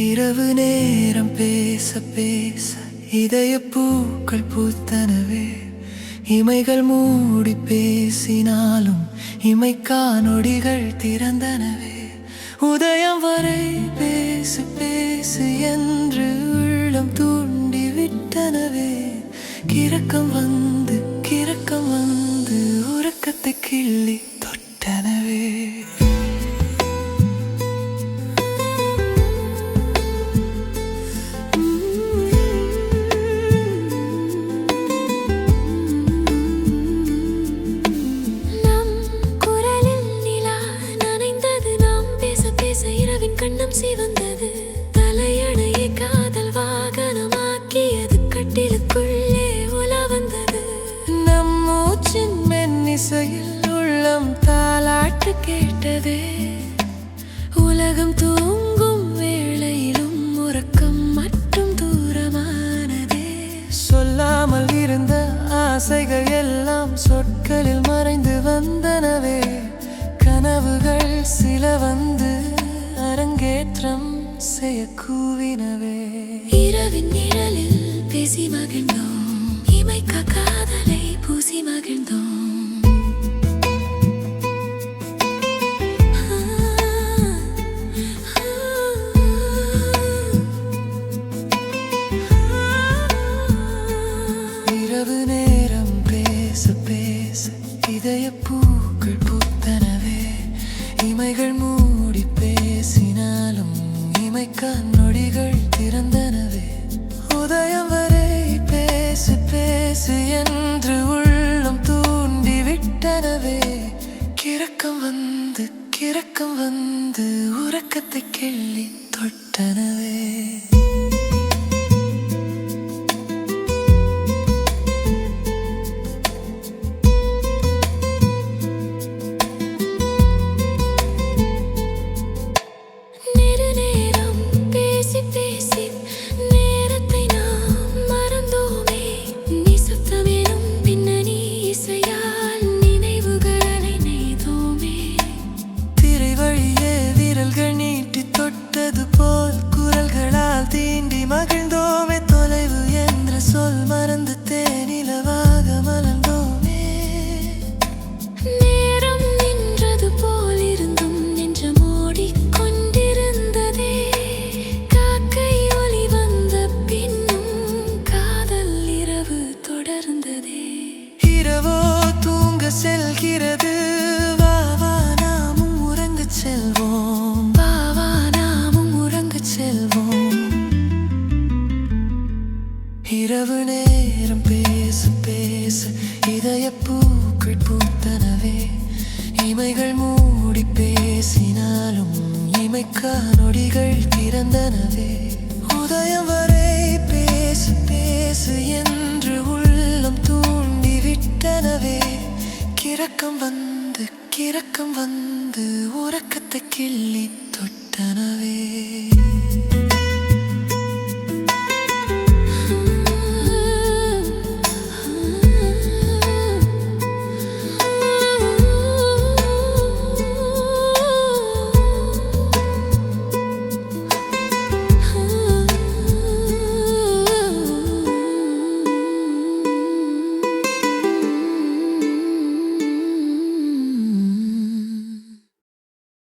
இரவு நேரம் பேச பேச இதய பூக்கள் பூத்தனவே. இமைகள் மூடி பேசினாலும் இமைக்கா நொடிகள் திறந்தனவே. உதயம் வரை பேசு பேசு என்று உள்ளம் தூண்டி விட்டனவே. கிறக்கம் வந்து உறக்கத்தை கிள்ளி தொட்டனவே. கண்ணம் சிவந்தது, தலையணையை காதல் வாகனமாக்கியது, கட்டிலுக்குள்ளே உல வந்தது. நம் மூச்சின் மென்னிசையில் உள்ளம் தாலாட்டு கேட்டதே. உலகம் தூங்கும் வேளையிலும் உறக்கம் மட்டும் தூரமானதே. சொல்லாமல் இருந்த ஆசைகள் எல்லாம் சொற்களில் மறைந்து வந்தனவே. கனவுகள் சில வந்து அரங்கேற்றம் செய்ய கூவினவே. இரவின் நிழலில் பேசி மகிழ்ந்தோம், இமைக்கா காதலை பூசி மகிழ்ந்தோம். இரவு நேரம் பேச பேச இதய பூக்கள் பூத்தனவே. இமைகள் மூடி பேசினாலும் இமைக்கா நொடிகள் திறந்தனவே. உதயம் வரை பேசு பேசு என்று உள்ளம் தூண்டி விட்டனவே. கிறக்கம் வந்து உறக்கத்தை கிள்ளி தொட்டனவே. மகிழ்ந்தோமே, தொலைவு என்ற சொல் மறந்து தேனிலவாக மலர்ந்தோமே. நேரம் நின்றது போல் இருந்தும் நெஞ்சம் ஓடிக்கொண்டிருந்ததே. காக்கை ஒலி வந்த பின்னும் காதல் இரவு தொடர்ந்ததே. இரவோ தூங்க செல்கிறது, வா வா நாமும் உறங்கச் செல்வோம். வா வா நாமும் உறங்கச் செல்வோம். இரவு நேரம் பேசு பேசு இதய பூக்கள் பூத்தனவே. இமைகள் மூடி பேசினாலும் இமைக்கா நொடிகள் திறந்தனவே. உதயம் வரை பேசு பேசு என்று உள்ளம் தூண்டி விட்டனவே. கிறக்கம் வந்து உறக்கத்தை கிள்ளி தொட்டனவே.